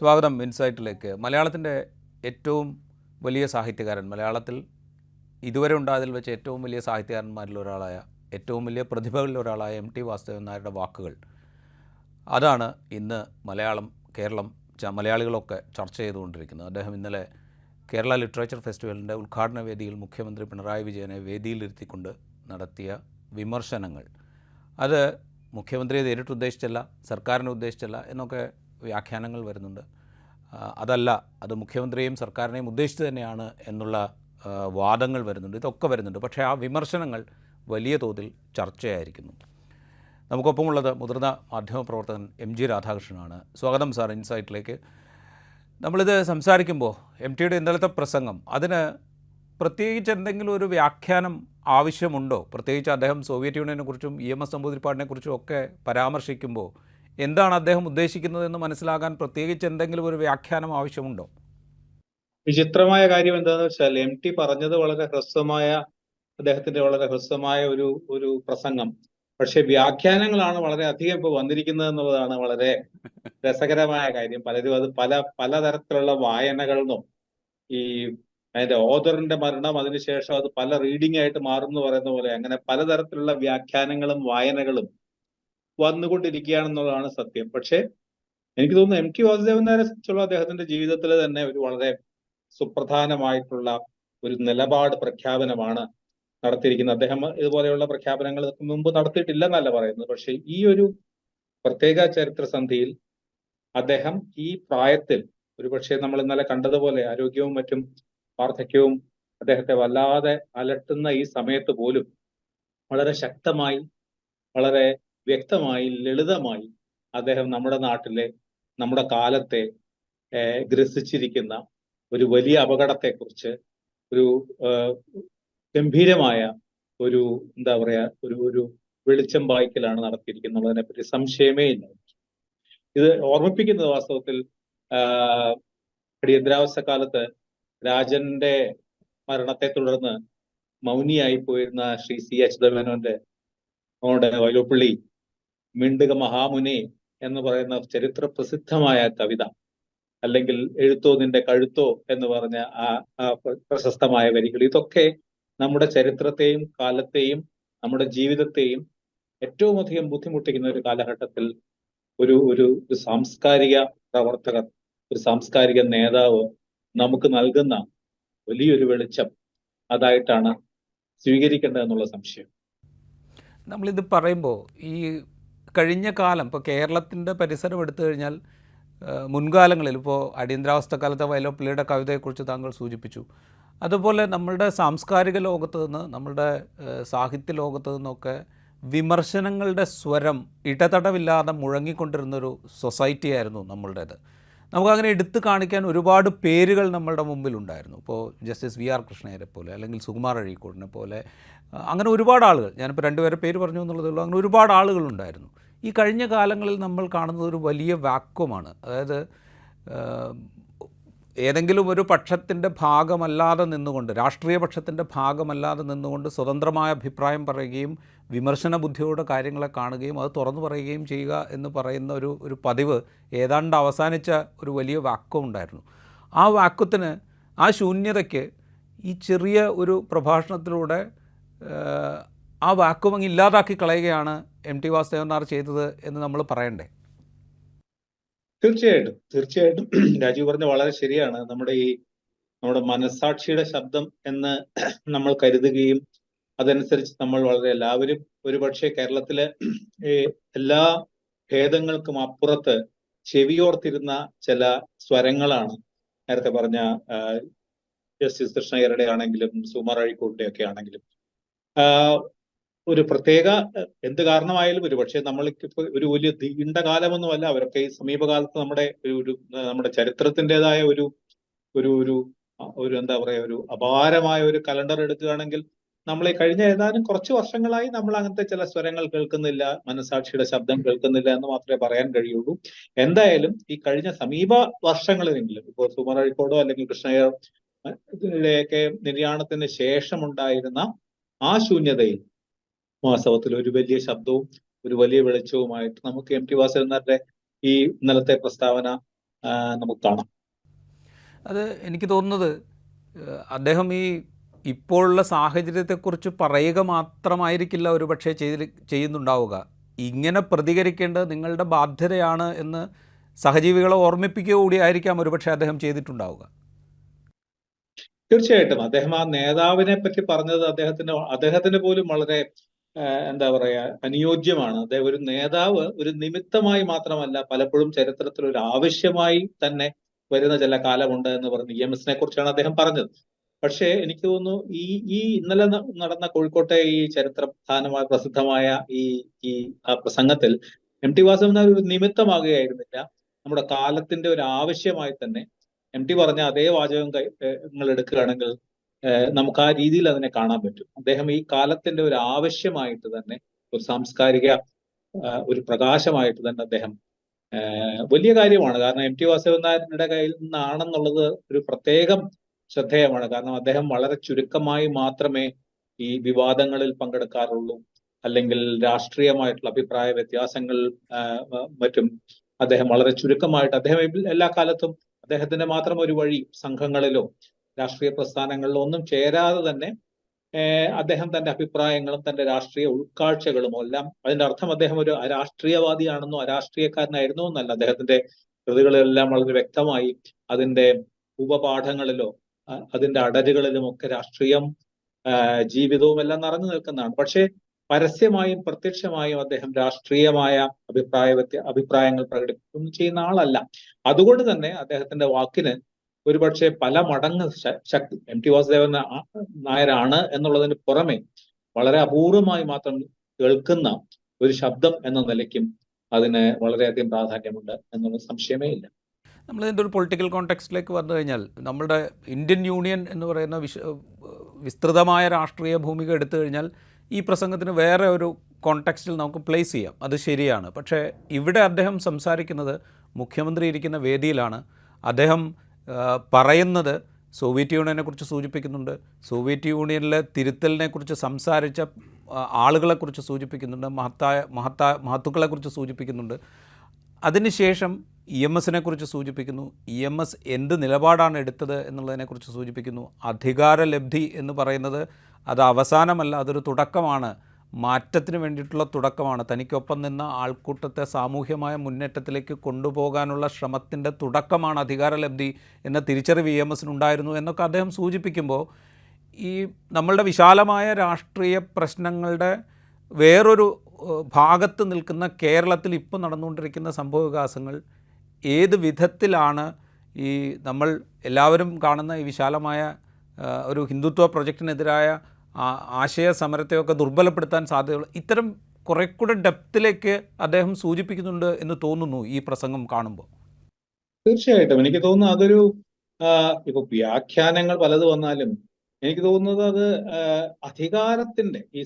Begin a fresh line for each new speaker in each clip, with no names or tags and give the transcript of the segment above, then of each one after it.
സ്വാഗതം ഇൻസൈറ്റിലേക്ക്. മലയാളത്തിൻ്റെ ഏറ്റവും വലിയ സാഹിത്യകാരൻ, മലയാളത്തിൽ ഇതുവരെ ഉണ്ടായതിൽ വെച്ച് ഏറ്റവും വലിയ സാഹിത്യകാരന്മാരിൽ ഒരാളായ, ഏറ്റവും വലിയ പ്രതിഭകളിൽ ഒരാളായ എം ടി വാസുദേവൻ നായരുടെ വാക്കുകൾ, അതാണ് ഇന്ന് കേരളം മലയാളികളൊക്കെ ചർച്ച ചെയ്തുകൊണ്ടിരിക്കുന്നത്. അദ്ദേഹം ഇന്നലെ കേരള ലിറ്ററേച്ചർ ഫെസ്റ്റിവലിൻ്റെ ഉദ്ഘാടന വേദിയിൽ മുഖ്യമന്ത്രി പിണറായി വിജയനെ വേദിയിലിരുത്തിക്കൊണ്ട് നടത്തിയ വിമർശനങ്ങൾ, അത് മുഖ്യമന്ത്രിയെ നേരിട്ട് ഉദ്ദേശിച്ചല്ല, സർക്കാരിനെ ഉദ്ദേശിച്ചല്ല എന്നൊക്കെ വ്യാഖ്യാനങ്ങൾ വരുന്നുണ്ട്. അത് മുഖ്യമന്ത്രിയെയും സർക്കാരിനെയും ഉദ്ദേശിച്ച് തന്നെയാണ് എന്നുള്ള വാദങ്ങൾ വരുന്നുണ്ട്. ഇതൊക്കെ വരുന്നുണ്ട്. പക്ഷേ ആ വിമർശനങ്ങൾ വലിയ തോതിൽ ചർച്ചയായിരിക്കുന്നു. നമുക്കൊപ്പമുള്ളത് മുതിർന്ന മാധ്യമപ്രവർത്തകൻ എം ജി രാധാകൃഷ്ണനാണ്. സ്വാഗതം സാർ ഇൻസൈറ്റിലേക്ക്. നമ്മളിത് സംസാരിക്കുമ്പോൾ എം ടിയുടെ ഇന്നലത്തെ പ്രസംഗം, അതിന് പ്രത്യേകിച്ച് എന്തെങ്കിലും ഒരു വ്യാഖ്യാനം ആവശ്യമുണ്ടോ? പ്രത്യേകിച്ച് അദ്ദേഹം സോവിയറ്റ് യൂണിയനെക്കുറിച്ചും EMS നമ്പൂതിരിപ്പാടിനെക്കുറിച്ചും ഒക്കെ പരാമർശിക്കുമ്പോൾ എന്താണ് അദ്ദേഹം ഉദ്ദേശിക്കുന്നതെന്ന് മനസ്സിലാകാൻ പ്രത്യേകിച്ച് എന്തെങ്കിലും ഒരു വ്യാഖ്യാനം ആവശ്യമുണ്ടോ?
വിചിത്രമായ കാര്യം എന്താണെന്ന് വെച്ചാൽ എം ടി പറഞ്ഞത് അദ്ദേഹത്തിന്റെ വളരെ ഹ്രസ്വമായ ഒരു പ്രസംഗം. പക്ഷെ വ്യാഖ്യാനങ്ങളാണ് വളരെ അധികം ഇപ്പോൾ വന്നിരിക്കുന്നത് എന്നുള്ളതാണ് വളരെ രസകരമായ കാര്യം. പലരും അത് പലതരത്തിലുള്ള വായനകളെന്നും, ഈ അതിന്റെ ഓഥറിന്റെ മരണം അതിനുശേഷം അത് പല റീഡിംഗ് ആയിട്ട് മാറും എന്ന് പറയുന്ന പോലെ, അങ്ങനെ പലതരത്തിലുള്ള വ്യാഖ്യാനങ്ങളും വായനകളും വന്നുകൊണ്ടിരിക്കുകയാണെന്നുള്ളതാണ് സത്യം. പക്ഷെ എനിക്ക് തോന്നുന്നു എം ടി വാസുദേവൻ നായരെ സംബന്ധിച്ചുള്ള അദ്ദേഹത്തിന്റെ ജീവിതത്തിൽ തന്നെ ഒരു വളരെ സുപ്രധാനമായിട്ടുള്ള ഒരു നിലപാട് പ്രഖ്യാപനമാണ് നടത്തിയിരിക്കുന്നത്. അദ്ദേഹം ഇതുപോലെയുള്ള പ്രഖ്യാപനങ്ങൾ മുമ്പ് നടത്തിയിട്ടില്ലെന്നല്ല പറയുന്നത്. പക്ഷെ ഈ ഒരു പ്രത്യേക ചരിത്രസന്ധിയിൽ അദ്ദേഹം ഈ പ്രായത്തിൽ, ഒരുപക്ഷെ നമ്മൾ ഇന്നലെ കണ്ടതുപോലെ ആരോഗ്യവും മറ്റും വാർദ്ധക്യവും അദ്ദേഹത്തെ വല്ലാതെ അലട്ടുന്ന ഈ സമയത്ത് പോലും വളരെ ശക്തമായി, വളരെ വ്യക്തമായി, ലളിതമായി അദ്ദേഹം നമ്മുടെ നാട്ടിലെ, നമ്മുടെ കാലത്തെ ഗ്രസിച്ചിരിക്കുന്ന ഒരു വലിയ അപകടത്തെക്കുറിച്ച് ഒരു ഗംഭീരമായ ഒരു ഒരു വെളിച്ചം വായിക്കലാണ് നടത്തിയിരിക്കുന്നത്. അതിനെപ്പറ്റി സംശയമേ ഇല്ല. ഇത് ഓർമ്മിപ്പിക്കുന്നത് വാസ്തവത്തിൽ അടിയന്തരാവസ്ഥ കാലത്ത് രാജന്റെ മരണത്തെ തുടർന്ന് മൗനിയായി പോയിരുന്ന ശ്രീ C അച്യുതമേനോന്റെ വൈലോപ്പിള്ളി മിണ്ടുക മഹാമുനി എന്ന് പറയുന്ന ചരിത്ര പ്രസിദ്ധമായ കവിത, അല്ലെങ്കിൽ എഴുത്തോ നിന്റെ കഴുത്തോ എന്ന് പറഞ്ഞ ആ പ്രശസ്തമായ വരികൾ, ഇതൊക്കെ നമ്മുടെ ചരിത്രത്തെയും കാലത്തെയും നമ്മുടെ ജീവിതത്തെയും ഏറ്റവും അധികം ബുദ്ധിമുട്ടിക്കുന്ന ഒരു കാലഘട്ടത്തിൽ ഒരു സാംസ്കാരിക പ്രവർത്തകർ, ഒരു സാംസ്കാരിക നേതാവ് നമുക്ക് നൽകുന്ന വലിയൊരു വെളിച്ചം അതായിട്ടാണ് സ്വീകരിക്കേണ്ടതെന്നുള്ള സംശയം.
നമ്മളിത് പറയുമ്പോൾ ഈ കഴിഞ്ഞ കാലം, ഇപ്പോൾ കേരളത്തിൻ്റെ പരിസരം എടുത്തു കഴിഞ്ഞാൽ മുൻകാലങ്ങളിൽ, ഇപ്പോൾ അടിയന്തരാവസ്ഥ കാലത്തെ വൈലോപ്പിള്ളിയുടെ കവിതയെക്കുറിച്ച് താങ്കൾ സൂചിപ്പിച്ചു, അതുപോലെ നമ്മളുടെ സാംസ്കാരിക ലോകത്ത് നിന്ന്, നമ്മളുടെ സാഹിത്യ ലോകത്ത് നിന്നൊക്കെ വിമർശനങ്ങളുടെ സ്വരം ഇടതടവില്ലാതെ മുഴങ്ങിക്കൊണ്ടിരുന്നൊരു സൊസൈറ്റി ആയിരുന്നു നമ്മളുടേത്. നമുക്കങ്ങനെ എടുത്തു കാണിക്കാൻ ഒരുപാട് പേരുകൾ നമ്മളുടെ മുമ്പിലുണ്ടായിരുന്നു. ഇപ്പോൾ ജസ്റ്റിസ് VR കൃഷ്ണയ്യരെ പോലെ, അല്ലെങ്കിൽ സുകുമാർ അഴീക്കോടിനെ പോലെ, അങ്ങനെ ഒരുപാട് ആളുകൾ, ഞാനിപ്പോൾ രണ്ടുപേരെ പേര് പറഞ്ഞു എന്നുള്ളതേ ഉള്ളൂ, അങ്ങനെ ഒരുപാട് ആളുകളുണ്ടായിരുന്നു. ഈ കഴിഞ്ഞ കാലങ്ങളിൽ നമ്മൾ കാണുന്നത് ഒരു വലിയ വാക്വമാണ്. അതായത് ഏതെങ്കിലും ഒരു പക്ഷത്തിൻ്റെ ഭാഗമല്ലാതെ നിന്നുകൊണ്ട്, രാഷ്ട്രീയ പക്ഷത്തിൻ്റെ ഭാഗമല്ലാതെ നിന്നുകൊണ്ട് സ്വതന്ത്രമായ അഭിപ്രായം പറയുകയും വിമർശന ബുദ്ധിയോടെ കാര്യങ്ങളെ കാണുകയും അത് തുറന്നു പറയുകയും ചെയ്യുക എന്ന് പറയുന്ന ഒരു പതിവ് ഏതാണ്ട് അവസാനിച്ച ഒരു വലിയ വാക്വം ഉണ്ടായിരുന്നു. ആ വാക്വത്തിന്, ആ ശൂന്യതയ്ക്ക് ഈ ചെറിയ ഒരു പ്രഭാഷണത്തിലൂടെ ആ വാക്വം അങ്ങ് ഇല്ലാതാക്കി കളയുകയാണ് എം ടി വാസുദേവൻ നായർ ചെയ്തത് എന്ന് നമ്മൾ പറയണ്ടേ?
തീർച്ചയായിട്ടും രാജീവ് പറഞ്ഞ വളരെ ശരിയാണ്. നമ്മുടെ മനസ്സാക്ഷിയുടെ ശബ്ദം എന്ന് നമ്മൾ കരുതുകയും അതനുസരിച്ച് നമ്മൾ എല്ലാവരും ഒരുപക്ഷെ കേരളത്തിലെ എല്ലാ ഭേദങ്ങൾക്കും അപ്പുറത്ത് ചെവിയോർത്തിരുന്ന ചില സ്വരങ്ങളാണ് നേരത്തെ പറഞ്ഞ ജസ്റ്റിസ് കൃഷ്ണയ്യരുടെ ആണെങ്കിലും സുകുമാർ അഴീക്കോടിന്റെ ഒക്കെ ആണെങ്കിലും. ഒരു പ്രത്യേക എന്ത് കാരണമായാലും ഒരുപക്ഷെ നമ്മൾക്കിപ്പോ ഒരു വലിയ നീണ്ട കാലമൊന്നുമല്ല, അവരൊക്കെ ഈ സമീപകാലത്ത് നമ്മുടെ ചരിത്രത്തിൻ്റെതായ ഒരു അപാരമായ ഒരു കലണ്ടർ എടുക്കുകയാണെങ്കിൽ നമ്മൾ ഈ കഴിഞ്ഞ ഏതാനും കുറച്ച് വർഷങ്ങളായി നമ്മൾ അങ്ങനത്തെ ചില സ്വരങ്ങൾ കേൾക്കുന്നില്ല, മനസാക്ഷിയുടെ ശബ്ദം കേൾക്കുന്നില്ല എന്ന് മാത്രമേ പറയാൻ കഴിയുള്ളൂ. എന്തായാലും ഈ കഴിഞ്ഞ സമീപ വർഷങ്ങളിലെങ്കിലും, ഇപ്പോൾ സുകുമാർ അഴീക്കോടോ അല്ലെങ്കിൽ കൃഷ്ണയ്യരുടെയൊക്കെ നിര്യാണത്തിന് ശേഷമുണ്ടായിരുന്ന ആ ശൂന്യതയിൽ വാസ്തവത്തിൽ ഒരു വലിയ ശബ്ദവും ഒരു വലിയ വെളിച്ചവുമായിട്ട് നമുക്ക് എം ടി വാസുദേവൻ നായരുടെ ഈ ഇന്നലത്തെ പ്രസ്താവന നമുക്ക് കാണാം.
അത് എനിക്ക് തോന്നുന്നത് അദ്ദേഹം ഈ ഇപ്പോഴുള്ള സാഹചര്യത്തെക്കുറിച്ച് പറയുക മാത്രമായിരിക്കില്ല ഒരുപക്ഷെ ചെയ്യുന്നുണ്ടാവുക. ഇങ്ങനെ പ്രതികരിക്കേണ്ടത് നിങ്ങളുടെ ബാധ്യതയാണ് എന്ന് സഹജീവികളെ ഓർമ്മിപ്പിക്കുക കൂടിയായിരിക്കാം ഒരുപക്ഷെ അദ്ദേഹം ചെയ്തിട്ടുണ്ടാവുക.
തീർച്ചയായിട്ടും അദ്ദേഹം ആ നേതാവിനെ പറ്റി പറഞ്ഞത് അദ്ദേഹത്തിന് പോലും വളരെ എന്താ പറയാ അനുയോജ്യമാണ്. അദ്ദേഹം ഒരു നേതാവ് ഒരു നിമിത്തമായി മാത്രമല്ല, പലപ്പോഴും ചരിത്രത്തിൽ ഒരു ആവശ്യമായി തന്നെ വരുന്ന ചില കാലമുണ്ട് എന്ന് പറഞ്ഞ് EMSനെ കുറിച്ചാണ് അദ്ദേഹം പറഞ്ഞത്. പക്ഷേ എനിക്ക് തോന്നുന്നു ഈ ഇന്നലെ നടന്ന കോഴിക്കോട്ടെ ഈ പ്രസിദ്ധമായ ഈ ഈ ആ പ്രസംഗത്തിൽ MT വാസുദേവൻ ഒരു നിമിത്തമാകുകയായിരുന്നില്ല, നമ്മുടെ കാലത്തിന്റെ ഒരു ആവശ്യമായി തന്നെ MT പറഞ്ഞ അതേ വാചകം നിങ്ങൾ എടുക്കുകയാണെങ്കിൽ നമുക്ക് ആ രീതിയിൽ അതിനെ കാണാൻ പറ്റും. അദ്ദേഹം ഈ കാലത്തിന്റെ ഒരു ആവശ്യമായിട്ട് തന്നെ, ഒരു സാംസ്കാരിക ഒരു പ്രകാശമായിട്ട് തന്നെ അദ്ദേഹം വലിയ കാര്യമാണ്. കാരണം MT വാസുദേവൻ നായരുടെ കയ്യിൽ നിന്നാണെന്നുള്ളത് ഒരു പ്രത്യേകം ശ്രദ്ധേയമാണ്. കാരണം അദ്ദേഹം വളരെ ചുരുക്കമായി മാത്രമേ ഈ വിവാദങ്ങളിൽ പങ്കെടുക്കാറുള്ളൂ, അല്ലെങ്കിൽ രാഷ്ട്രീയമായിട്ടുള്ള അഭിപ്രായ വ്യത്യാസങ്ങൾ മറ്റും അദ്ദേഹം വളരെ ചുരുക്കമായിട്ട്, അദ്ദേഹം എല്ലാ കാലത്തും അദ്ദേഹത്തിന്റെ മാത്രം ഒരു വഴി സംഘങ്ങളിലോ രാഷ്ട്രീയ പ്രസ്ഥാനങ്ങളിലോ ഒന്നും ചേരാതെ തന്നെ അദ്ദേഹം തന്റെ അഭിപ്രായങ്ങളും തന്റെ രാഷ്ട്രീയ ഉൾക്കാഴ്ചകളും എല്ലാം, അതിന്റെ അർത്ഥം അദ്ദേഹം ഒരു അരാഷ്ട്രീയവാദിയാണെന്നോ അരാഷ്ട്രീയക്കാരനായിരുന്നോ എന്നല്ല. അദ്ദേഹത്തിന്റെ കൃതികളെല്ലാം വളരെ വ്യക്തമായി അതിന്റെ ഉപപാഠങ്ങളിലോ അതിന്റെ അടരുകളിലും ഒക്കെ രാഷ്ട്രീയം ജീവിതവും എല്ലാം നിറഞ്ഞു നിൽക്കുന്നതാണ്. പക്ഷേ പരസ്യമായും പ്രത്യക്ഷമായും അദ്ദേഹം രാഷ്ട്രീയമായ അഭിപ്രായങ്ങൾ പ്രകടിപ്പിക്കുകയും ചെയ്യുന്ന ആളല്ല. അതുകൊണ്ട് തന്നെ അദ്ദേഹത്തിന്റെ വാക്കിന് ഒരുപക്ഷെ പല മടങ്ങ് ശക്തി MT വാസുദേവൻ നായരാണ് എന്നുള്ളതിന് പുറമെ വളരെ അപൂർവമായി മാത്രം കേൾക്കുന്ന ഒരു ശബ്ദം എന്ന നിലയ്ക്കും അതിന് വളരെയധികം പ്രാധാന്യമുണ്ട് എന്നുള്ള സംശയമേ ഇല്ല.
നമ്മളിതിൻ്റെ ഒരു പൊളിറ്റിക്കൽ കോണ്ടെക്സ്റ്റിലേക്ക് വന്നു കഴിഞ്ഞാൽ, നമ്മുടെ ഇന്ത്യൻ യൂണിയൻ എന്ന് പറയുന്ന വിസ്തൃതമായ രാഷ്ട്രീയ ഭൂമിക എടുത്തു കഴിഞ്ഞാൽ ഈ പ്രസംഗത്തിന് വേറെ ഒരു കോണ്ടെക്സ്റ്റിൽ നമുക്ക് പ്ലേസ് ചെയ്യാം, അത് ശരിയാണ്. പക്ഷേ ഇവിടെ അദ്ദേഹം സംസാരിക്കുന്നത് മുഖ്യമന്ത്രി ഇരിക്കുന്ന വേദിയിലാണ്. അദ്ദേഹം പറയുന്നത് സോവിയറ്റ് യൂണിയനെക്കുറിച്ച് സൂചിപ്പിക്കുന്നുണ്ട്, സോവിയറ്റ് യൂണിയനിലെ തിരുത്തലിനെക്കുറിച്ച് സംസാരിച്ച ആളുകളെക്കുറിച്ച് സൂചിപ്പിക്കുന്നുണ്ട്, മഹത്തുക്കളെക്കുറിച്ച് സൂചിപ്പിക്കുന്നുണ്ട്. അതിനുശേഷം EMSനെ കുറിച്ച് സൂചിപ്പിക്കുന്നു, EMS എന്ത് നിലപാടാണ് എടുത്തത് എന്നുള്ളതിനെക്കുറിച്ച് സൂചിപ്പിക്കുന്നു. അധികാരലബ്ധി എന്ന് പറയുന്നത് അത് അവസാനമല്ല, അതൊരു തുടക്കമാണ്, മാറ്റത്തിന് വേണ്ടിയിട്ടുള്ള തുടക്കമാണ്. തനിക്കൊപ്പം നിന്ന ആൾക്കൂട്ടത്തെ സാമൂഹ്യമായ മുന്നേറ്റത്തിലേക്ക് കൊണ്ടുപോകാനുള്ള ശ്രമത്തിൻ്റെ തുടക്കമാണ് അധികാരലബ്ധി എന്ന തിരിച്ചറിവ് EMSനുണ്ടായിരുന്നു എന്നൊക്കെ അദ്ദേഹം സൂചിപ്പിക്കുമ്പോൾ, ഈ നമ്മളുടെ വിശാലമായ രാഷ്ട്രീയ പ്രശ്നങ്ങളുടെ വേറൊരു ഭാഗത്ത് നിൽക്കുന്ന കേരളത്തിൽ ഇപ്പോൾ നടന്നുകൊണ്ടിരിക്കുന്ന സംഭവവികാസങ്ങൾ ഏത് വിധത്തിലാണ് ഈ നമ്മൾ എല്ലാവരും കാണുന്ന ഈ വിശാലമായ ഒരു ഹിന്ദുത്വ പ്രൊജക്റ്റിനെതിരായ ആശയ സമരത്തെയൊക്കെ ദുർബലപ്പെടുത്താൻ സാധ്യതയുള്ള ഇത്തരം കുറെ കൂടെ ഡെപ്തിലേക്ക് അദ്ദേഹം സൂചിപ്പിക്കുന്നുണ്ട് എന്ന് തോന്നുന്നു ഈ പ്രസംഗം കാണുമ്പോൾ.
തീർച്ചയായിട്ടും എനിക്ക് തോന്നുന്നു അതൊരു ഇപ്പൊ വ്യാഖ്യാനങ്ങൾ പലത് വന്നാലും എനിക്ക് തോന്നുന്നത് അത് അധികാരത്തിന്റെ ഈ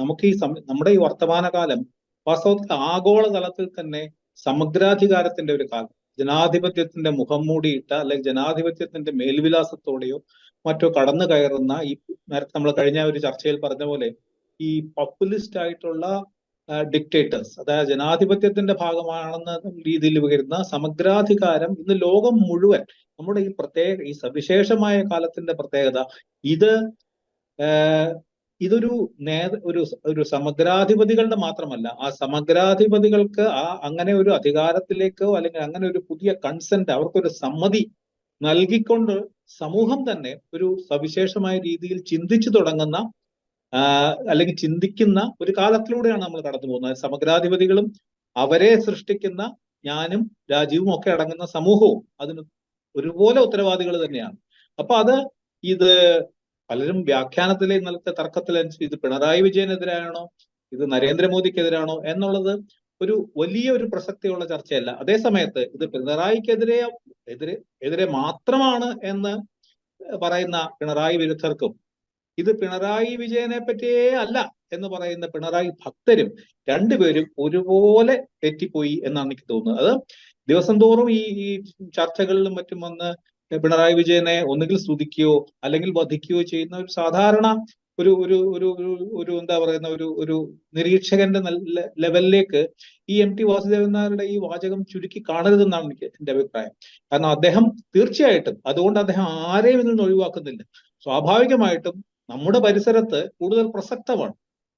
നമുക്ക് നമ്മുടെ ഈ വർത്തമാനകാലം വാസ്തവത്തിൽ ആഗോള തലത്തിൽ തന്നെ സമഗ്രാധികാരത്തിന്റെ ഒരു കാലം. ജനാധിപത്യത്തിന്റെ മുഖം മൂടിയിട്ട അല്ലെങ്കിൽ ജനാധിപത്യത്തിന്റെ മേൽവിലാസത്തോടെയോ മറ്റോ കടന്നു കയറുന്ന ഈ നേരത്തെ നമ്മൾ കഴിഞ്ഞ ഒരു ചർച്ചയിൽ പറഞ്ഞ പോലെ ഈ പോപ്പുലിസ്റ്റ് ആയിട്ടുള്ള ഡിക്റ്റേറ്റേഴ്സ്, അതായത് ജനാധിപത്യത്തിന്റെ ഭാഗമാണെന്ന രീതിയിൽ വരുന്ന സമഗ്രാധികാരം ഇന്ന് ലോകം മുഴുവൻ, നമ്മുടെ ഈ സവിശേഷമായ കാലത്തിന്റെ പ്രത്യേകത ഇതൊരു ഒരു സമഗ്രാധിപതികളുടെ മാത്രമല്ല, ആ സമഗ്രാധിപതികൾക്ക് അങ്ങനെ ഒരു അധികാരത്തിലേക്കോ അല്ലെങ്കിൽ അങ്ങനെ ഒരു പുതിയ കൺസെന്റ്, അവർക്കൊരു സമ്മതി നൽകിക്കൊണ്ട് സമൂഹം തന്നെ ഒരു സവിശേഷമായ രീതിയിൽ ചിന്തിച്ചു തുടങ്ങുന്ന അല്ലെങ്കിൽ ചിന്തിക്കുന്ന ഒരു കാലത്തിലൂടെയാണ് നമ്മൾ കടന്നു പോകുന്നത്. സമഗ്രാധിപതികളും അവരെ സൃഷ്ടിക്കുന്ന ഞാനും രാജ്യവും ഒക്കെ അടങ്ങുന്ന സമൂഹവും അതിന് ഒരുപോലെ ഉത്തരവാദികൾ തന്നെയാണ്. അപ്പൊ ഇത് പലരും വ്യാഖ്യാനത്തിലെ ഇന്നലത്തെ തർക്കത്തിലനുസരിച്ച് ഇത് പിണറായി വിജയനെതിരാണോ, ഇത് നരേന്ദ്രമോദിക്കെതിരാണോ എന്നുള്ളത് ഒരു വലിയ ഒരു പ്രസക്തിയുള്ള ചർച്ചയല്ല. അതേ സമയത്ത് ഇത് പിണറായിക്കെതിരെ മാത്രമാണ് എന്ന് പറയുന്ന പിണറായി വിരുദ്ധർക്കും ഇത് പിണറായി വിജയനെ പറ്റിയേ അല്ല എന്ന് പറയുന്ന പിണറായി ഭക്തരും രണ്ടുപേരും ഒരുപോലെ തെറ്റിപ്പോയി എന്നാണ് എനിക്ക് തോന്നുന്നത്. അത് ദിവസം തോറും ഈ ചർച്ചകളിലും മറ്റും വന്ന് പിണറായി വിജയനെ ഒന്നുകിൽ സ്തുതിക്കുകയോ അല്ലെങ്കിൽ വധിക്കുകയോ ചെയ്യുന്ന ഒരു സാധാരണ ഒരു ഒരു ഒരു ഒരു ഒരു എന്താ പറയുന്ന ഒരു നിരീക്ഷകന്റെ ലെവലിലേക്ക് ഈ MT വാസുദേവൻ നായരുടെ ഈ വാചകം ചുരുക്കി കാണരുതെന്നാണ് എന്റെ അഭിപ്രായം. കാരണം അദ്ദേഹം തീർച്ചയായിട്ടും അതുകൊണ്ട് അദ്ദേഹം ആരെയും ഇതിൽ നിന്ന് ഒഴിവാക്കുന്നില്ല. സ്വാഭാവികമായിട്ടും നമ്മുടെ പരിസരത്ത് കൂടുതൽ പ്രസക്തമാണ്.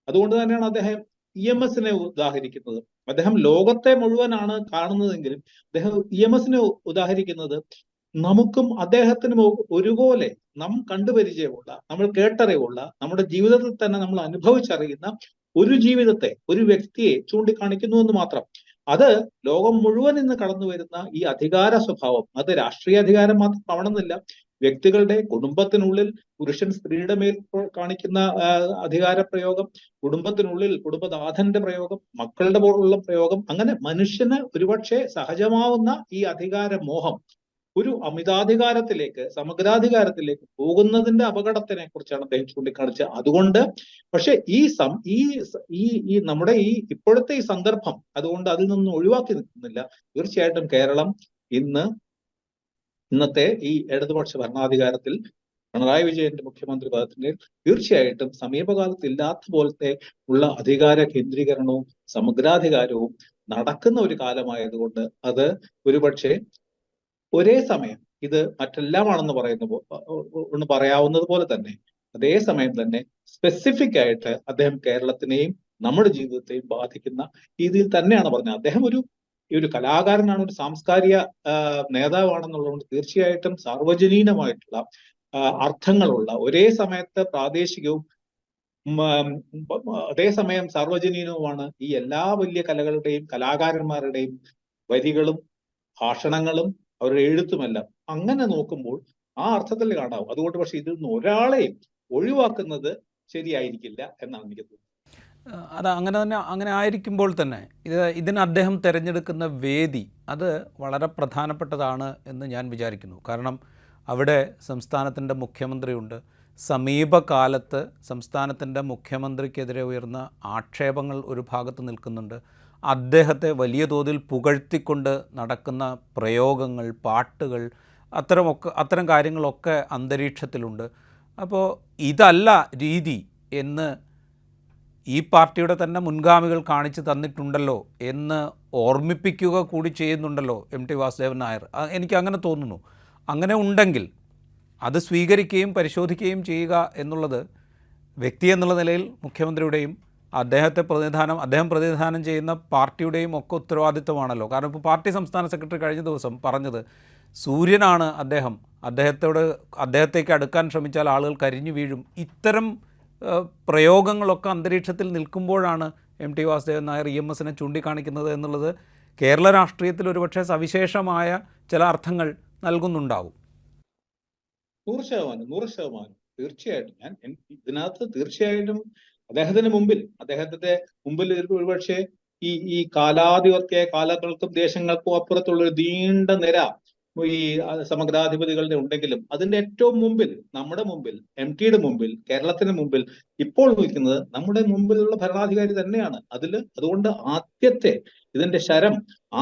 അതുകൊണ്ട് തന്നെയാണ് അദ്ദേഹം EMS ഉദാഹരിക്കുന്നത്. അദ്ദേഹം ലോകത്തെ മുഴുവനാണ് കാണുന്നതെങ്കിലും അദ്ദേഹം EMS ഉദാഹരിക്കുന്നത് നമുക്കും അദ്ദേഹത്തിനും ഒരുപോലെ നാം കണ്ടുപരിചയമുള്ള, നമ്മൾ കേട്ടറിവുള്ള, നമ്മുടെ ജീവിതത്തിൽ തന്നെ നമ്മൾ അനുഭവിച്ചറിയുന്ന ഒരു ജീവിതത്തെ, ഒരു വ്യക്തിയെ ചൂണ്ടിക്കാണിക്കുന്നു എന്ന് മാത്രം. അത് ലോകം മുഴുവൻ ഇന്ന് കടന്നു വരുന്ന ഈ അധികാര സ്വഭാവം, അത് രാഷ്ട്രീയ അധികാരം മാത്രം ആവണമെന്നില്ല, വ്യക്തികളുടെ കുടുംബത്തിനുള്ളിൽ പുരുഷൻ സ്ത്രീയുടെ മേൽ കാണിക്കുന്ന അധികാര പ്രയോഗം, കുടുംബത്തിനുള്ളിൽ കുടുംബനാഥന്റെ പ്രയോഗം, മക്കളുടെ പോലുള്ള പ്രയോഗം, അങ്ങനെ മനുഷ്യന് ഒരുപക്ഷെ സഹജമാവുന്ന ഈ അധികാര മോഹം ഒരു അമിതാധികാരത്തിലേക്ക്, സമഗ്രാധികാരത്തിലേക്ക് പോകുന്നതിന്റെ അപകടത്തിനെ കുറിച്ചാണ് അദ്ദേഹം ചൂണ്ടിക്കാണിച്ചത്. അതുകൊണ്ട് പക്ഷെ ഈ നമ്മുടെ ഈ ഇപ്പോഴത്തെ ഈ സന്ദർഭം അതുകൊണ്ട് അതിൽ നിന്നും ഒഴിവാക്കി നിൽക്കുന്നില്ല. തീർച്ചയായിട്ടും കേരളം ഇന്നത്തെ ഈ ഇടതുപക്ഷ ഭരണാധികാരത്തിൽ പിണറായി വിജയന്റെ മുഖ്യമന്ത്രി പദത്തിന്റെ തീർച്ചയായിട്ടും സമീപകാലത്ത് ഇല്ലാത്ത പോലത്തെ ഉള്ള അധികാര കേന്ദ്രീകരണവും സമഗ്രാധികാരവും നടക്കുന്ന ഒരു കാലമായതുകൊണ്ട് അത് ഒരുപക്ഷെ ഒരേ സമയം ഇത് മറ്റെല്ലാമാണെന്ന് ഒന്ന് പറയാവുന്നത് പോലെ തന്നെ അതേസമയം തന്നെ സ്പെസിഫിക് ആയിട്ട് അദ്ദേഹം കേരളത്തിനെയും നമ്മുടെ ജീവിതത്തെയും ബാധിക്കുന്ന രീതിയിൽ തന്നെയാണ് പറഞ്ഞത്. അദ്ദേഹം ഒരു കലാകാരനാണ്, ഒരു സാംസ്കാരിക നേതാവാണെന്നുള്ളതുകൊണ്ട് തീർച്ചയായിട്ടും സാർവജനീനമായിട്ടുള്ള അർത്ഥങ്ങളുള്ള, ഒരേ സമയത്ത് പ്രാദേശികവും അതേസമയം സാർവജനീനവുമാണ് ഈ എല്ലാ വലിയ കലകളുടെയും കലാകാരന്മാരുടെയും വരികളും ഭാഷണങ്ങളും അവരുടെ എഴുത്തുമെല്ലാം. അങ്ങനെ നോക്കുമ്പോൾ ആ അർത്ഥത്തിൽ കാണാവും. അതുകൊണ്ട് പക്ഷെ ഇതിൽ നിന്ന് ഒരാളെയും ഒഴിവാക്കുന്നത് ശരിയായിരിക്കില്ല എന്നാണ് എനിക്ക് തോന്നുന്നത്.
അത് അങ്ങനെ ആയിരിക്കുമ്പോൾ തന്നെ ഇതിന് അദ്ദേഹം തിരഞ്ഞെടുക്കുന്ന വേദി അത് വളരെ പ്രധാനപ്പെട്ടതാണ് എന്ന് ഞാൻ വിചാരിക്കുന്നു. കാരണം അവിടെ സംസ്ഥാനത്തിൻ്റെ മുഖ്യമന്ത്രിയുണ്ട്. സമീപകാലത്ത് സംസ്ഥാനത്തിൻ്റെ മുഖ്യമന്ത്രിക്കെതിരെ ഉയർന്ന ആക്ഷേപങ്ങൾ ഒരു ഭാഗത്ത് നിൽക്കുന്നുണ്ട്. അദ്ദേഹത്തെ വലിയ തോതിൽ പുകഴ്ത്തിക്കൊണ്ട് നടക്കുന്ന പ്രയോഗങ്ങൾ, പാട്ടുകൾ, അത്തരം കാര്യങ്ങളൊക്കെ അന്തരീക്ഷത്തിലുണ്ട്. അപ്പോൾ ഇതല്ല രീതി എന്ന് ഈ പാർട്ടിയുടെ തന്നെ മുൻഗാമികൾ കാണിച്ചു തന്നിട്ടുണ്ടല്ലോ എന്ന് ഓർമ്മിപ്പിക്കുക കൂടി ചെയ്യുന്നുണ്ടല്ലോ MT വാസുദേവൻ നായർ. എനിക്കങ്ങനെ തോന്നുന്നു. അങ്ങനെ ഉണ്ടെങ്കിൽ അത് സ്വീകരിക്കുകയും പരിശോധിക്കുകയും ചെയ്യുക എന്നുള്ളത് വ്യക്തി എന്നുള്ള നിലയിൽ മുഖ്യമന്ത്രിയുടെയും അദ്ദേഹം പ്രതിനിധാനം ചെയ്യുന്ന പാർട്ടിയുടെയും ഒക്കെ ഉത്തരവാദിത്വമാണല്ലോ. കാരണം ഇപ്പോൾ പാർട്ടി സംസ്ഥാന സെക്രട്ടറി കഴിഞ്ഞ ദിവസം പറഞ്ഞത് സൂര്യനാണ് അദ്ദേഹത്തേക്ക് അടുക്കാൻ ശ്രമിച്ചാൽ ആളുകൾ കരിഞ്ഞു വീഴും. ഇത്തരം പ്രയോഗങ്ങളൊക്കെ അന്തരീക്ഷത്തിൽ നിൽക്കുമ്പോഴാണ് MT വാസുദേവൻ നായർ EMS ചൂണ്ടിക്കാണിക്കുന്നത് എന്നുള്ളത് കേരള രാഷ്ട്രീയത്തിൽ ഒരുപക്ഷെ സവിശേഷമായ ചില അർത്ഥങ്ങൾ നൽകുന്നുണ്ടാവും.
100% തീർച്ചയായിട്ടും. ഞാൻ ഇതിനകത്ത് തീർച്ചയായിട്ടും അദ്ദേഹത്തിന്റെ മുമ്പിൽ ഒരുപക്ഷെ ഈ കാലാധിപത്യ കാലങ്ങൾക്കും ദേശങ്ങൾക്കും അപ്പുറത്തുള്ള ഒരു നീണ്ട നിര ഈ സമഗ്രാധിപതികളുടെ ഉണ്ടെങ്കിലും അതിന്റെ ഏറ്റവും മുമ്പിൽ, നമ്മുടെ മുമ്പിൽ, MTയുടെ മുമ്പിൽ, കേരളത്തിന് മുമ്പിൽ ഇപ്പോൾ നിൽക്കുന്നത് നമ്മുടെ മുമ്പിലുള്ള ഭരണാധികാരി തന്നെയാണ്. അതുകൊണ്ട് ഇതിന്റെ ശരം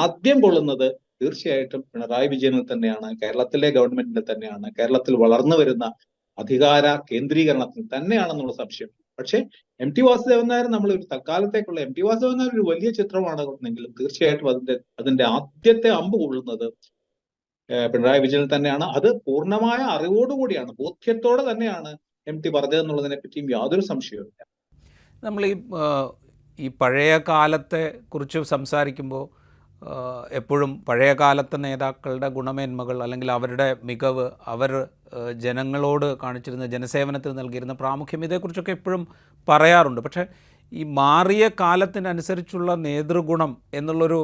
ആദ്യം കൊള്ളുന്നത് തീർച്ചയായിട്ടും പിണറായി വിജയനിൽ തന്നെയാണ്, കേരളത്തിലെ ഗവൺമെന്റിന്റെ തന്നെയാണ്, കേരളത്തിൽ വളർന്നു വരുന്ന അധികാര കേന്ദ്രീകരണത്തിൽ തന്നെയാണെന്നുള്ള സംശയം. പക്ഷെ MT വാസുദേവൻ നായർ നമ്മൾ ഒരു തൽക്കാലത്തേക്കുള്ള MT വാസുദേവൻ നായർ ഒരു വലിയ ചിത്രമാണെങ്കിലും തീർച്ചയായിട്ടും അതിന്റെ ആദ്യത്തെ അമ്പ് കൊള്ളുന്നത് പിണറായി വിജയൻ തന്നെയാണ്. അത് പൂർണ്ണമായ അറിവോടുകൂടിയാണ്, ബോധ്യത്തോടെ തന്നെയാണ് MT പറഞ്ഞതെന്നുള്ളതിനെ പറ്റിയും യാതൊരു സംശയവുമില്ല.
നമ്മൾ ഈ പഴയ കാലത്തെ കുറിച്ച് സംസാരിക്കുമ്പോൾ എപ്പോഴും പഴയ കാലത്തെ നേതാക്കളുടെ ഗുണമേന്മകൾ അല്ലെങ്കിൽ അവരുടെ മികവ്, അവർ ജനങ്ങളോട് കാണിച്ചിരുന്ന ജനസേവനത്തിന് നൽകിയിരുന്ന പ്രാമുഖ്യം, ഇതേക്കുറിച്ചൊക്കെ എപ്പോഴും പറയാറുണ്ട്. പക്ഷേ ഈ മാറിയ കാലത്തിനനുസരിച്ചുള്ള നേതൃഗുണം എന്നുള്ളൊരു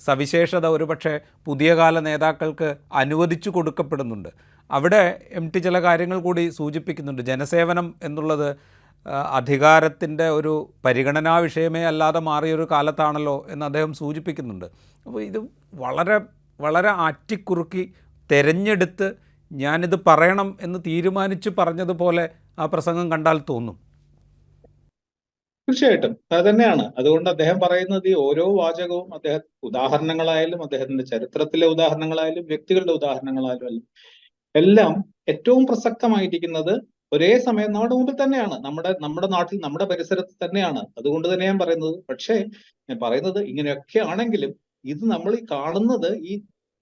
സവിശേഷത ഒരുപക്ഷെ പുതിയ കാല നേതാക്കൾക്ക് അനുവദിച്ചു കൊടുക്കപ്പെടുന്നുണ്ട്. അവിടെ MT ചില കാര്യങ്ങൾ കൂടി സൂചിപ്പിക്കുന്നുണ്ട്. ജനസേവനം എന്നുള്ളത് അധികാരത്തിൻ്റെ ഒരു പരിഗണനാ വിഷയമേ അല്ലാതെ മാറിയൊരു കാലത്താണല്ലോ എന്ന് അദ്ദേഹം സൂചിപ്പിക്കുന്നുണ്ട്. അപ്പോൾ ഇത് വളരെ വളരെ ആറ്റിക്കുറുക്കി തിരഞ്ഞെടുത്ത് ഞാനിത് പറയണം എന്ന് തീരുമാനിച്ച് പറഞ്ഞതുപോലെ ആ പ്രസംഗം കണ്ടാൽ തോന്നും.
തീർച്ചയായിട്ടും അത് തന്നെയാണ്. അതുകൊണ്ട് അദ്ദേഹം പറയുന്നത് ഈ ഓരോ വാചകവും ഉദാഹരണങ്ങളായാലും അദ്ദേഹത്തിന്റെ ചരിത്രത്തിലെ ഉദാഹരണങ്ങളായാലും വ്യക്തികളുടെ ഉദാഹരണങ്ങളായാലും എല്ലാം ഏറ്റവും പ്രസക്തമായിരിക്കുന്നത് ഒരേ സമയം നമ്മുടെ മുമ്പിൽ തന്നെയാണ്, നമ്മുടെ നാട്ടിൽ, നമ്മുടെ പരിസരത്ത് തന്നെയാണ്. അതുകൊണ്ട് തന്നെ ഞാൻ പറയുന്നത്, പക്ഷേ ഞാൻ പറയുന്നത് ഇങ്ങനെയൊക്കെ ആണെങ്കിലും ഇത് നമ്മൾ ഈ കാണുന്നത്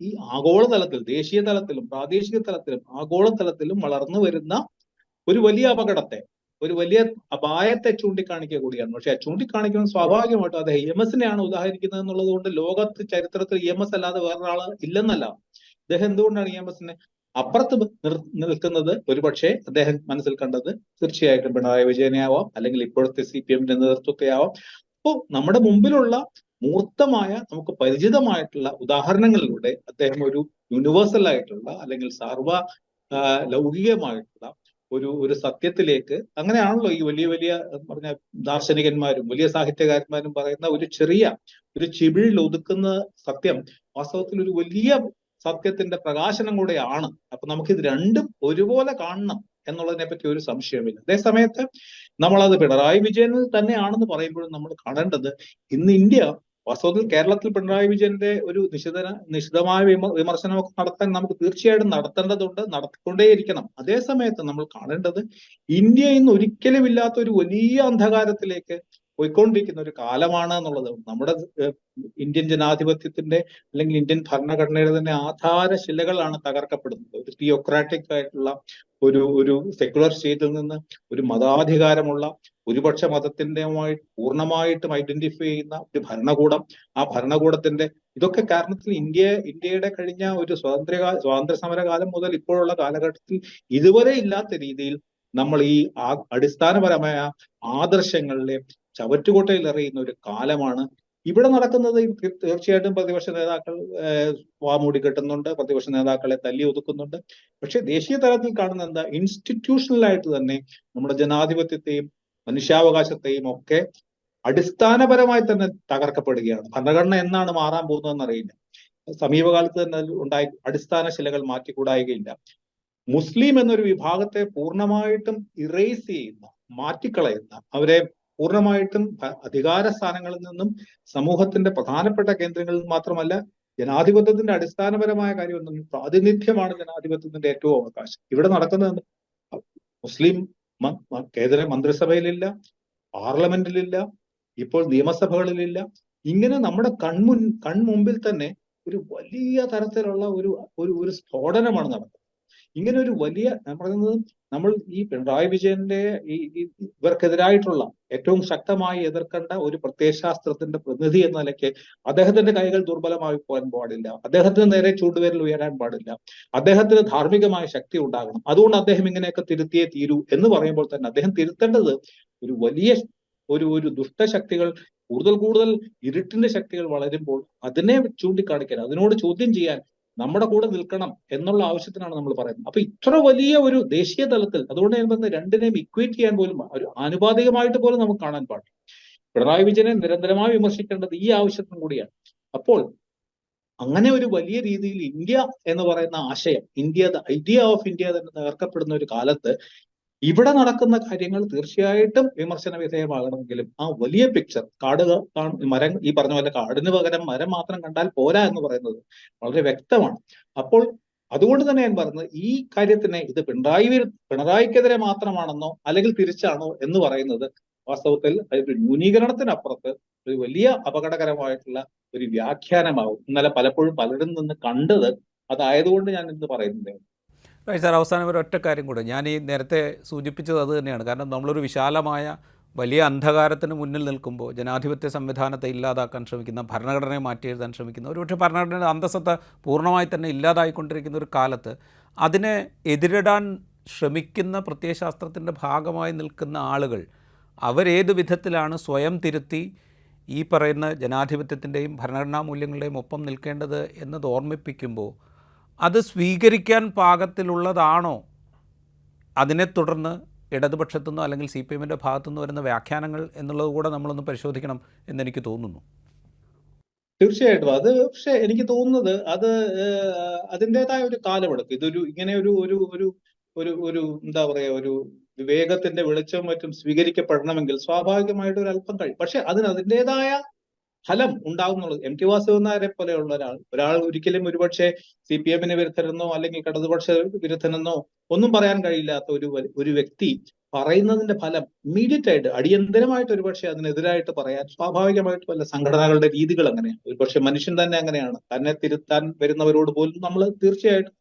ഈ ആഗോളതലത്തിൽ, ദേശീയ തലത്തിലും പ്രാദേശിക തലത്തിലും ആഗോളതലത്തിലും വളർന്നു വരുന്ന ഒരു വലിയ അപകടത്തെ, ഒരു വലിയ അപായത്തെ ചൂണ്ടിക്കാണിക്കുക കൂടിയാണ്. പക്ഷെ ആ ചൂണ്ടിക്കാണിക്കുന്നത് സ്വാഭാവികമായിട്ടും അദ്ദേഹം EMS ഉദാഹരിക്കുന്നത് എന്നുള്ളത് കൊണ്ട് ലോകത്ത് ചരിത്രത്തിൽ EMS അല്ലാതെ വേറൊരാൾ ഇല്ലെന്നല്ല. അദ്ദേഹം എന്തുകൊണ്ടാണ് EMS അപ്പുറത്ത് നിൽക്കുന്നത്? ഒരുപക്ഷെ അദ്ദേഹം മനസ്സിൽ കണ്ടത് തീർച്ചയായിട്ടും പിണറായി വിജയനെ ആവാം, അല്ലെങ്കിൽ ഇപ്പോഴത്തെ CPM നേതൃത്വത്തെ ആവാം. അപ്പോൾ നമ്മുടെ മുമ്പിലുള്ള മൂർത്തമായ, നമുക്ക് പരിചിതമായിട്ടുള്ള ഉദാഹരണങ്ങളിലൂടെ അദ്ദേഹം ഒരു യൂണിവേഴ്സൽ ആയിട്ടുള്ള, അല്ലെങ്കിൽ ലൗകികമായിട്ടുള്ള ഒരു സത്യത്തിലേക്ക്, അങ്ങനെയാണല്ലോ ഈ വലിയ വലിയ പറഞ്ഞ ദാർശനികന്മാരും വലിയ സാഹിത്യകാരന്മാരും പറയുന്ന ഒരു ചിബിളിൽ ഒതുക്കുന്ന സത്യം വാസ്തവത്തിൽ ഒരു വലിയ സത്യത്തിന്റെ പ്രകാശനം കൂടെയാണ്. അപ്പൊ നമുക്കിത് രണ്ടും ഒരുപോലെ കാണണം എന്നുള്ളതിനെ പറ്റി ഒരു സംശയമില്ല. അതേസമയത്ത് നമ്മളത് പിണറായി വിജയൻ തന്നെയാണെന്ന് പറയുമ്പോഴും നമ്മൾ കാണേണ്ടത്, ഇന്ന് ഇന്ത്യ വാസ്തവത്തിൽ കേരളത്തിൽ പിണറായി വിജയന്റെ ഒരു നിശിതമായ വിമർശനമൊക്കെ നടത്താൻ നമുക്ക് തീർച്ചയായിട്ടും നടത്തേണ്ടതുണ്ട്, നടത്തിക്കൊണ്ടേയിരിക്കണം. അതേസമയത്ത് നമ്മൾ കാണേണ്ടത് ഇന്ത്യ ഇന്ന് ഒരിക്കലും ഇല്ലാത്ത ഒരു വലിയ അന്ധകാരത്തിലേക്ക് പോയിക്കൊണ്ടിരിക്കുന്ന ഒരു കാലമാണ് എന്നുള്ളത്. നമ്മുടെ ഇന്ത്യൻ ജനാധിപത്യത്തിന്റെ, അല്ലെങ്കിൽ ഇന്ത്യൻ ഭരണഘടനയുടെ തന്നെ ആധാരശിലകളാണ് തകർക്കപ്പെടുന്നത്. ഒരു തിയോക്രാറ്റിക് ആയിട്ടുള്ള ഒരു സെക്യുലർ സ്റ്റേറ്റിൽ നിന്ന് ഒരു മതാധികാരമുള്ള, ഭൂരിപക്ഷ പൂർണ്ണമായിട്ടും ഐഡന്റിഫൈ ചെയ്യുന്ന ഒരു ഭരണകൂടം, ആ ഭരണകൂടത്തിന്റെ ഇതൊക്കെ കാരണത്തിൽ ഇന്ത്യയുടെ കഴിഞ്ഞ ഒരു സ്വാതന്ത്ര്യ സമര കാലം മുതൽ ഇപ്പോഴുള്ള കാലഘട്ടത്തിൽ ഇതുവരെ ഇല്ലാത്ത രീതിയിൽ നമ്മൾ ഈ അടിസ്ഥാനപരമായ ആദർശങ്ങളിലെ ചവറ്റുകൊട്ടയിൽ എറിയുന്ന ഒരു കാലമാണ് ഇവിടെ നടക്കുന്നത്. തീർച്ചയായിട്ടും പ്രതിപക്ഷ നേതാക്കൾ വാമൂടി കെട്ടുന്നുണ്ട്, പ്രതിപക്ഷ നേതാക്കളെ തല്ലി ഒതുക്കുന്നുണ്ട്. പക്ഷെ ദേശീയ തലത്തിൽ കാണുന്ന എന്താ, ഇൻസ്റ്റിറ്റ്യൂഷണലായിട്ട് തന്നെ നമ്മുടെ ജനാധിപത്യത്തെയും മനുഷ്യാവകാശത്തെയും ഒക്കെ അടിസ്ഥാനപരമായി തന്നെ തകർക്കപ്പെടുകയാണ്. ഭരണഘടന എന്നാണ് മാറാൻ പോകുന്നതെന്ന് അറിയില്ല. സമീപകാലത്ത് തന്നെ അടിസ്ഥാന ശിലകൾ മാറ്റിക്കൂടായികയില്ല. മുസ്ലിം എന്നൊരു വിഭാഗത്തെ പൂർണ്ണമായിട്ടും ഇറേസ് ചെയ്യുന്ന, മാറ്റിക്കളയുന്ന, അവരെ പൂർണ്ണമായിട്ടും അധികാര സ്ഥാനങ്ങളിൽ നിന്നും സമൂഹത്തിന്റെ പ്രധാനപ്പെട്ട കേന്ദ്രങ്ങളിൽ നിന്ന് മാത്രമല്ല, ജനാധിപത്യത്തിന്റെ അടിസ്ഥാനപരമായ കാര്യം എന്താണ്, പ്രാതിനിധ്യമാണ് ജനാധിപത്യത്തിന്റെ ഏറ്റവും അവകാശം. ഇവിടെ നടക്കുന്നത് മുസ്ലിം കേന്ദ്ര മന്ത്രിസഭയിലില്ല, പാർലമെന്റിലില്ല, ഇപ്പോൾ നിയമസഭകളിലില്ല. ഇങ്ങനെ നമ്മുടെ കൺമുമ്പിൽ തന്നെ ഒരു വലിയ തരത്തിലുള്ള ഒരു സ്ഫോടനമാണ് നടക്കുന്നത്. ഇങ്ങനെ ഒരു വലിയ, ഞാൻ പറയുന്നത്, നമ്മൾ ഈ പിണറായി വിജയന്റെ ഇവർക്കെതിരായിട്ടുള്ള ഏറ്റവും ശക്തമായി എതിർക്കേണ്ട ഒരു പ്രത്യയശാസ്ത്രത്തിന്റെ പ്രതിനിധി എന്ന നിലയ്ക്ക് അദ്ദേഹത്തിന്റെ കൈകൾ ദുർബലമായി പോകാൻ പാടില്ല, അദ്ദേഹത്തിന് നേരെ ചൂണ്ടുവിരൽ ഉയരാൻ പാടില്ല, അദ്ദേഹത്തിന് ധാർമ്മികമായ ശക്തി ഉണ്ടാകണം, അതുകൊണ്ട് അദ്ദേഹം ഇങ്ങനെയൊക്കെ തിരുത്തിയേ തീരൂ എന്ന് പറയുമ്പോൾ തന്നെ അദ്ദേഹം തിരുത്തേണ്ടത് ഒരു വലിയ ഒരു ദുഷ്ടശക്തികൾ, കൂടുതൽ ഇരുട്ടിന്റെ ശക്തികൾ വളരുമ്പോൾ അതിനെ ചൂണ്ടിക്കാണിക്കാൻ, അതിനോട് ചോദ്യം ചെയ്യാൻ നമ്മുടെ കൂടെ നിൽക്കണം എന്നുള്ള ആവശ്യത്തിനാണ് നമ്മൾ പറയുന്നത്. അപ്പൊ ഇത്ര വലിയ ഒരു ദേശീയ തലത്തിൽ, അതുകൊണ്ട് ഞാൻ പറഞ്ഞത് രണ്ടിനെയും ഇക്വേറ്റ് ചെയ്യാൻ പോലും, ഒരു ആനുപാതികമായിട്ട് പോലും നമുക്ക് കാണാൻ പാടില്ല. പിണറായി വിജയനെ നിരന്തരമായി വിമർശിക്കേണ്ടത് ഈ ആവശ്യത്തിനും കൂടിയാണ്. അപ്പോൾ അങ്ങനെ ഒരു വലിയ രീതിയിൽ ഇന്ത്യ എന്ന് പറയുന്ന ആശയം, ഐഡിയ ഓഫ് ഇന്ത്യ തന്നെ തകർക്കപ്പെടുന്ന ഒരു കാലത്ത് ഇവിടെ നടക്കുന്ന കാര്യങ്ങൾ തീർച്ചയായിട്ടും വിമർശന വിധേയമാകണമെങ്കിലും ആ വലിയ പിക്ചർ, മരം, ഈ പറഞ്ഞ പോലെ കാടിന് പകരം മരം മാത്രം കണ്ടാൽ പോരാ എന്ന് പറയുന്നത് വളരെ വ്യക്തമാണ്. അപ്പോൾ അതുകൊണ്ട് തന്നെ ഞാൻ പറഞ്ഞത്, ഈ കാര്യത്തിനെ ഇത് പിണറായിക്കെതിരെ മാത്രമാണെന്നോ അല്ലെങ്കിൽ തിരിച്ചാണോ എന്ന് പറയുന്നത് വാസ്തവത്തിൽ ഒരു ന്യൂനീകരണത്തിനപ്പുറത്ത് ഒരു വലിയ അപകടകരമായിട്ടുള്ള ഒരു വ്യാഖ്യാനമാവും. ഇന്നലെ പലപ്പോഴും പലരിൽ നിന്ന് കണ്ടത് അതായതുകൊണ്ട് ഞാൻ ഇന്ന് പറയുന്നത്.
സാർ, അവസാനം ഒരു ഒറ്റ കാര്യം കൂടെ, ഞാൻ ഈ നേരത്തെ സൂചിപ്പിച്ചത് അത് തന്നെയാണ്. കാരണം നമ്മളൊരു വിശാലമായ വലിയ അന്ധകാരത്തിന് മുന്നിൽ നിൽക്കുമ്പോൾ ജനാധിപത്യ സംവിധാനത്തെ ഇല്ലാതാക്കാൻ ശ്രമിക്കുന്ന, ഭരണഘടനയെ മാറ്റി എഴുതാൻ ശ്രമിക്കുന്ന, ഒരുപക്ഷെ ഭരണഘടനയുടെ അന്തസ്സത്ത പൂർണ്ണമായി തന്നെ ഇല്ലാതായിക്കൊണ്ടിരിക്കുന്ന ഒരു കാലത്ത് അതിനെ എതിരിടാൻ ശ്രമിക്കുന്ന പ്രത്യയശാസ്ത്രത്തിൻ്റെ ഭാഗമായി നിൽക്കുന്ന ആളുകൾ അവരേത് വിധത്തിലാണ് സ്വയം തിരുത്തി ഈ പറയുന്ന ജനാധിപത്യത്തിൻ്റെയും ഭരണഘടനാ മൂല്യങ്ങളുടെയും ഒപ്പം നിൽക്കേണ്ടത് എന്നത് ഓർമ്മിപ്പിക്കുമ്പോൾ അത് സ്വീകരിക്കാൻ പാകത്തിലുള്ളതാണോ? അതിനെ തുടർന്ന് ഇടതുപക്ഷത്തുനിന്നോ അല്ലെങ്കിൽ CPMൻ്റെ ഭാഗത്തുനിന്ന് വരുന്ന വ്യാഖ്യാനങ്ങൾ എന്നുള്ളത് കൂടെ നമ്മളൊന്ന് പരിശോധിക്കണം എന്നെനിക്ക് തോന്നുന്നു.
തീർച്ചയായിട്ടും അത്, പക്ഷെ എനിക്ക് തോന്നുന്നത് അത് അതിൻ്റെതായ ഒരു കാലമെടുക്കും. ഇതൊരു ഇങ്ങനെ ഒരു എന്താ പറയാ, ഒരു വിവേകത്തിന്റെ വെളിച്ചം മറ്റും സ്വീകരിക്കപ്പെടണമെങ്കിൽ സ്വാഭാവികമായിട്ട് ഒരു അല്പം കഴിയും. പക്ഷെ അതിൻ്റെതായ ഫലം ഉണ്ടാകും എന്നുള്ളത്. എം ടി വാസുദേവൻ നായരെ പോലെയുള്ള ഒരാൾ ഒരിക്കലും ഒരുപക്ഷെ CPM വിരുദ്ധനെന്നോ അല്ലെങ്കിൽ ഇടതുപക്ഷ വിരുദ്ധനെന്നോ ഒന്നും പറയാൻ കഴിയില്ലാത്ത ഒരു വ്യക്തി പറയുന്നതിന്റെ ഫലം ഇമ്മീഡിയറ്റ് ആയിട്ട് അടിയന്തരമായിട്ട് ഒരുപക്ഷെ അതിനെതിരായിട്ട് പറയാൻ സ്വാഭാവികമായിട്ട് വല്ല സംഘടനകളുടെ രീതികൾ അങ്ങനെയാണ്. ഒരുപക്ഷെ മനുഷ്യൻ തന്നെ അങ്ങനെയാണ്, തന്നെ തിരുത്താൻ വരുന്നവരോട് പോലും നമ്മൾ തീർച്ചയായിട്ടും,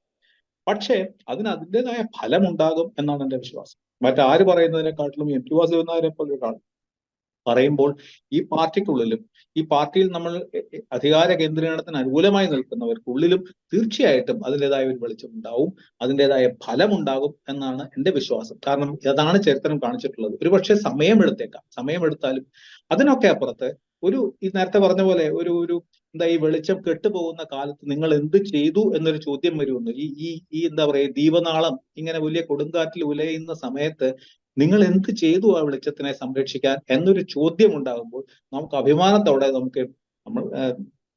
പക്ഷേ അതിൻ്റെതായ ഫലം ഉണ്ടാകും എന്നാണ് എന്റെ വിശ്വാസം. മറ്റാര് പറയുന്നതിനെക്കാട്ടിലും എം ടി വാസുദേവൻ നായരെ പോലെ ഒരാൾ പറയുമ്പോൾ ഈ പാർട്ടിക്കുള്ളിലും ഈ പാർട്ടിയിൽ നമ്മൾ അധികാര കേന്ദ്രീകരണത്തിന് അനുകൂലമായി നിൽക്കുന്നവർക്കുള്ളിലും തീർച്ചയായിട്ടും അതിൻ്റെതായ ഒരു വെളിച്ചം ഉണ്ടാവും, അതിൻ്റെതായ ഫലം ഉണ്ടാകും എന്നാണ് എന്റെ വിശ്വാസം. കാരണം അതാണ് ചരിത്രം കാണിച്ചിട്ടുള്ളത്. ഒരുപക്ഷെ സമയമെടുത്താലും അതിനൊക്കെ അപ്പുറത്ത് ഈ നേരത്തെ പറഞ്ഞ പോലെ ഒരു ഈ വെളിച്ചം കെട്ടുപോകുന്ന കാലത്ത് നിങ്ങൾ എന്ത് ചെയ്തു എന്നൊരു ചോദ്യം വരുമെന്ന്. ഈ എന്താ പറയുക, ദീപനാളം ഇങ്ങനെ വലിയ കൊടുങ്കാറ്റിൽ ഉലയുന്ന സമയത്ത് നിങ്ങൾ എന്ത് ചെയ്തു ആ വെളിച്ചത്തിനെ സംരക്ഷിക്കാൻ എന്നൊരു ചോദ്യം ഉണ്ടാകുമ്പോൾ നമുക്ക് അഭിമാനത്തോടെ നമ്മൾ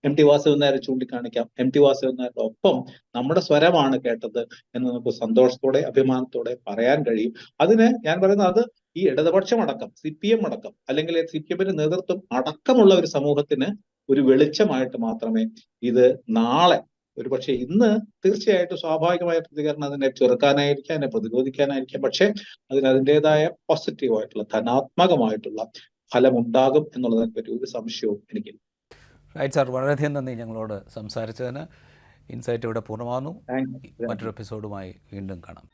എം ടി വാസുദേവൻ നായരെ ചൂണ്ടിക്കാണിക്കാം. എം ടി വാസുദേവൻ നായരുടെ ഒപ്പം നമ്മുടെ സ്വരമാണ് കേട്ടത് എന്ന് നമുക്ക് സന്തോഷത്തോടെ അഭിമാനത്തോടെ പറയാൻ കഴിയും. അതിന് ഞാൻ പറയുന്നത്, അത് ഈ ഇടതുപക്ഷം അടക്കം, CPM അടക്കം, അല്ലെങ്കിൽ CPM നേതൃത്വം അടക്കമുള്ള ഒരു സമൂഹത്തിന് ഒരു വെളിച്ചമായിട്ട് മാത്രമേ ഇത് നാളെ, ഒരുപക്ഷെ ഇന്ന് തീർച്ചയായിട്ടും സ്വാഭാവികമായ പ്രതികരണം അതിനെ ചെറുക്കാനായിരിക്കാം, അതിനെ പ്രതിരോധിക്കാനായിരിക്കാം, പക്ഷെ അതിൻ്റെതായ പോസിറ്റീവായിട്ടുള്ള ധനാത്മകമായിട്ടുള്ള ഫലം ഉണ്ടാകും എന്നുള്ളതിനെ പറ്റി ഒരു സംശയവും എനിക്കില്ല.
റൈറ്റ് സാർ, വളരെയധികം നന്ദി ഞങ്ങളോട് സംസാരിച്ചതിന്. ഇൻസൈറ്റ് ഇവിടെ പൂർണ്ണമാകുന്നു.
Thank you.
മറ്റൊരു എപ്പിസോഡുമായി വീണ്ടും കാണാം.